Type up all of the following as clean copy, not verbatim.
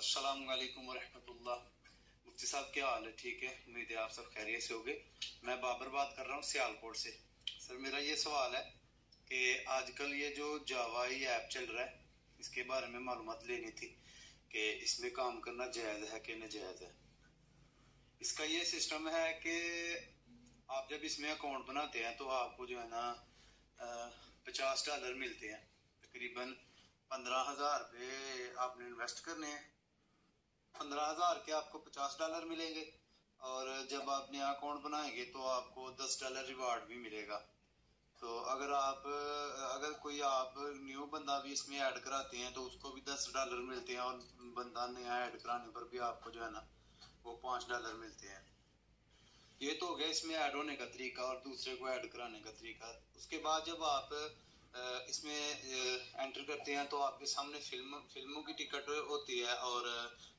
अस्सलाम वालेकुम वरहमतुल्लाह। मुफ्ती साहब क्या हाल है? ठीक है, उम्मीद है आप सब खैरियत से होंगे। मैं बाबर बात कर रहा हूँ सियालकोट से। सर मेरा ये सवाल है कि आजकल ये जो जावाई ऐप चल रहा है इसके बारे में मालूमात लेनी थी कि इसमें काम करना जायज़ है कि नाजायज़ है। इसका ये सिस्टम है कि आप जब इसमें अकाउंट बनाते हैं तो आपको जो है ना $50 मिलते हैं। तकरीबन 15,000 आपने इन्वेस्ट करने हैं। 15,000 के आपको $50 मिलेंगे और जब आप नया अकाउंट बनाएंगे तो आपको $10 रिवार्ड भी मिलेगा। तो अगर कोई आप न्यू बंदा भी इसमें ऐड कराते हैं तो उसको भी $10 मिलते हैं और बंदा नया ऐड कराने पर भी आपको जो है ना वो $5 मिलते हैं। ये तो हो गया इसमें ऐड होने का तरीका और दूसरे को ऐड कराने का तरीका। उसके बाद जब आप इसमें एंटर करते हैं तो आपके सामने फिल्मों की टिकट होती है और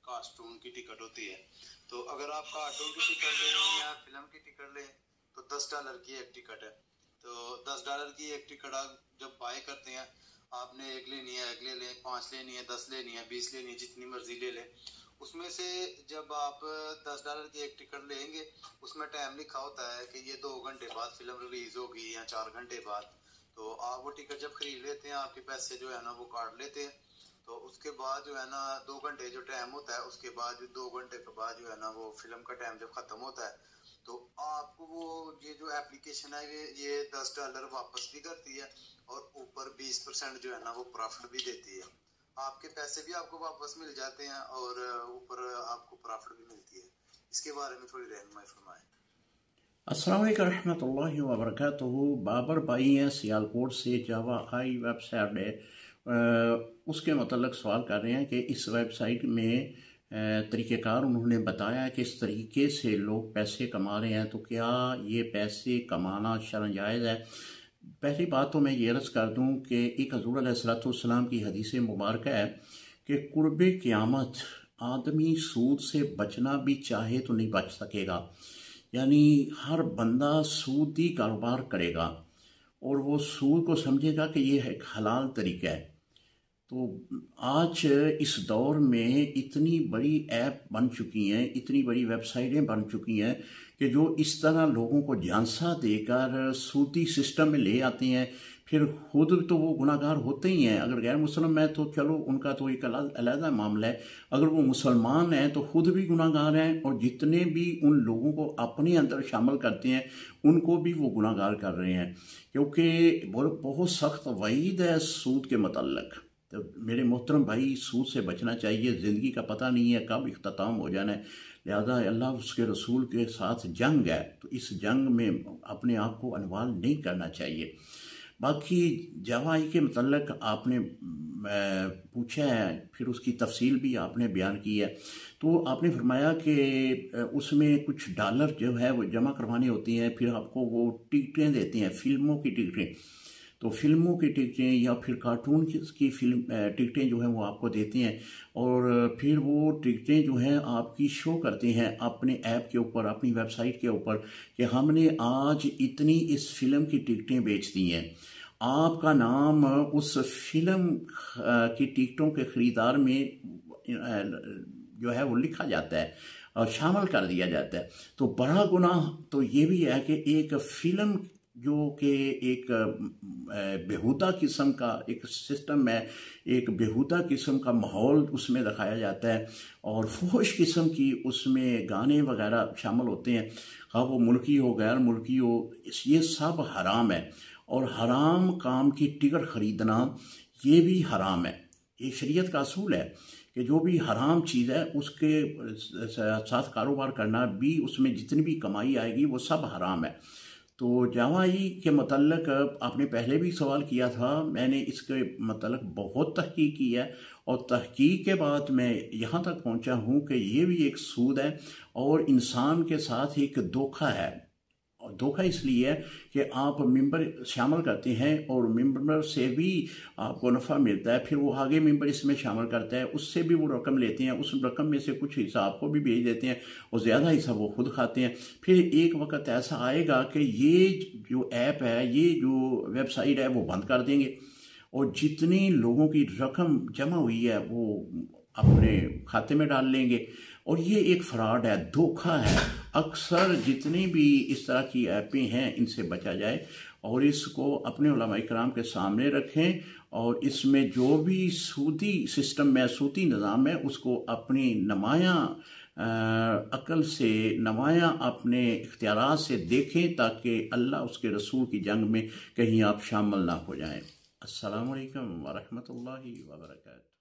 कार्टून की टिकट होती है। तो अगर आप कार्टून की टिकट लें या फिल्म की टिकट लें तो $10 की एक टिकट है। तो $10 की एक टिकट आप जब बाय करते हैं, आपने एक लेनी है, एक ले लें, 5 लेनी है, 10 लेनी है, 20 लेनी है, जितनी मर्जी ले लें। उसमें से जब आप $10 की एक टिकट लेंगे उसमें टाइम लिखा होता है कि ये 2 घंटे बाद फिल्म रिलीज होगी या 4 घंटे बाद। तो आप वो टिकट जब खरीद लेते हैं, आपके पैसे जो है ना वो काट लेते हैं। तो उसके बाद जो है ना 2 घंटे जो टाइम होता है, उसके बाद 2 घंटे के बाद जो है ना वो फिल्म का टाइम जब खत्म होता है तो आपको वो ये जो एप्लीकेशन है ये $10 वापस भी करती है और ऊपर 20% जो है ना वो प्रॉफिट भी देती है। आपके पैसे भी आपको वापस मिल जाते हैं और ऊपर आपको प्रॉफिट भी मिलती है। इसके बारे में थोड़ी रहनुमाई फरमाएं। अस्सलाम वालेकुम रहमतुल्लाहि व बरकातुहू। बाबर भाई हैं सियालकोट से। जावा आई वेबसाइट है, उसके मतलब सवाल कर रहे हैं कि इस वेबसाइट में तरीक़ेकार उन्होंने बताया कि इस तरीके से लोग पैसे कमा रहे हैं, तो क्या ये पैसे कमाना शरअ जायज़ है? पहली बात तो मैं ये अर्ज़ कर दूँ कि एक हज़ूर अलैहिस्सलाम की हदीस मुबारक है कि कुर्ब क़यामत आदमी सूद से बचना भी चाहे तो नहीं बच सकेगा। यानी हर बंदा सूदी कारोबार करेगा और वो सूद को समझेगा कि ये एक हलाल तरीका है। तो आज इस दौर में इतनी बड़ी ऐप बन चुकी हैं, इतनी बड़ी वेबसाइटें बन चुकी हैं कि जो इस तरह लोगों को झांसा देकर सूदी सिस्टम में ले आते हैं, फिर खुद तो वो गुनाहगार होते ही हैं। अगर गैर मुसलमान है तो चलो उनका तो एक अलग मामला है, अगर वो मुसलमान हैं तो खुद भी गुनाहगार हैं और जितने भी उन लोगों को अपने अंदर शामिल करते हैं उनको भी वो गुनाहगार कर रहे हैं, क्योंकि बहुत सख्त वईद है सूद के मतलब। तो मेरे मोहतरम भाई, सूद से बचना चाहिए। ज़िंदगी का पता नहीं है कब इख्तिताम हो जाना है, लिहाजा अल्लाह उसके रसूल के साथ जंग है, तो इस जंग में अपने आप को अनवाल नहीं करना चाहिए। बाकी जावाई के मतलब आपने पूछा है, फिर उसकी तफसील भी आपने बयान की है। तो आपने फरमाया कि उसमें कुछ डॉलर जो है वो जमा करवाने होती हैं, फिर आपको वो टिकटें देते हैं, फिल्मों की टिकटें। तो फिल्मों की टिकटें या फिर कार्टून की फिल्म टिकटें जो हैं वो आपको देते हैं और फिर वो टिकटें जो हैं आपकी शो करते हैं अपने ऐप के ऊपर, अपनी वेबसाइट के ऊपर कि हमने आज इतनी इस फिल्म की टिकटें बेच दी हैं। आपका नाम उस फिल्म की टिकटों के ख़रीदार में जो है वो लिखा जाता है और शामिल कर दिया जाता है। तो बड़ा गुनाह तो ये भी है कि एक फ़िल्म जो कि एक बेहुदा किस्म का एक सिस्टम है, एक बेहुदा किस्म का माहौल उसमें दिखाया जाता है और फुहश किस्म की उसमें गाने वगैरह शामिल होते हैं, हाँ वो मुल्की हो गैर मुल्की हो, ये सब हराम है। और हराम काम की टिकट ख़रीदना ये भी हराम है। ये शरीयत का असूल है कि जो भी हराम चीज़ है उसके साथ कारोबार करना भी, उसमें जितनी भी कमाई आएगी वो सब हराम है। तो जावाई के मतलब आपने पहले भी सवाल किया था, मैंने इसके मतलब बहुत तहकीक की है और तहकीक के बाद मैं यहाँ तक पहुँचा हूँ कि ये भी एक सूद है और इंसान के साथ एक धोखा है। और धोखा इसलिए है कि आप मेंबर शामिल करते हैं और मेंबर से भी आपको नफ़ा मिलता है, फिर वो आगे मेंबर इसमें शामिल करता है, उससे भी वो रकम लेते हैं, उस रकम में से कुछ हिस्सा आपको भी भेज देते हैं और ज़्यादा हिस्सा वो खुद खाते हैं। फिर एक वक्त ऐसा आएगा कि ये जो ऐप है, ये जो वेबसाइट है वो बंद कर देंगे और जितनी लोगों की रकम जमा हुई है वो अपने खाते में डाल लेंगे। और ये एक फ्रॉड है, धोखा है। अक्सर जितनी भी इस तरह की ऐपें हैं इनसे बचा जाए और इसको अपने उलमा इकराम के सामने रखें और इसमें जो भी सूदी सिस्टम है, सूदी निज़ाम है, उसको अपनी नुमायाँ अकल से, नुमायाँ अपने इख्तियारात से देखें ताकि अल्लाह उसके रसूल की जंग में कहीं आप शामिल ना हो जाएं। अस्सलामु अलैकुम व रहमतुल्लाहि व बरकातहू।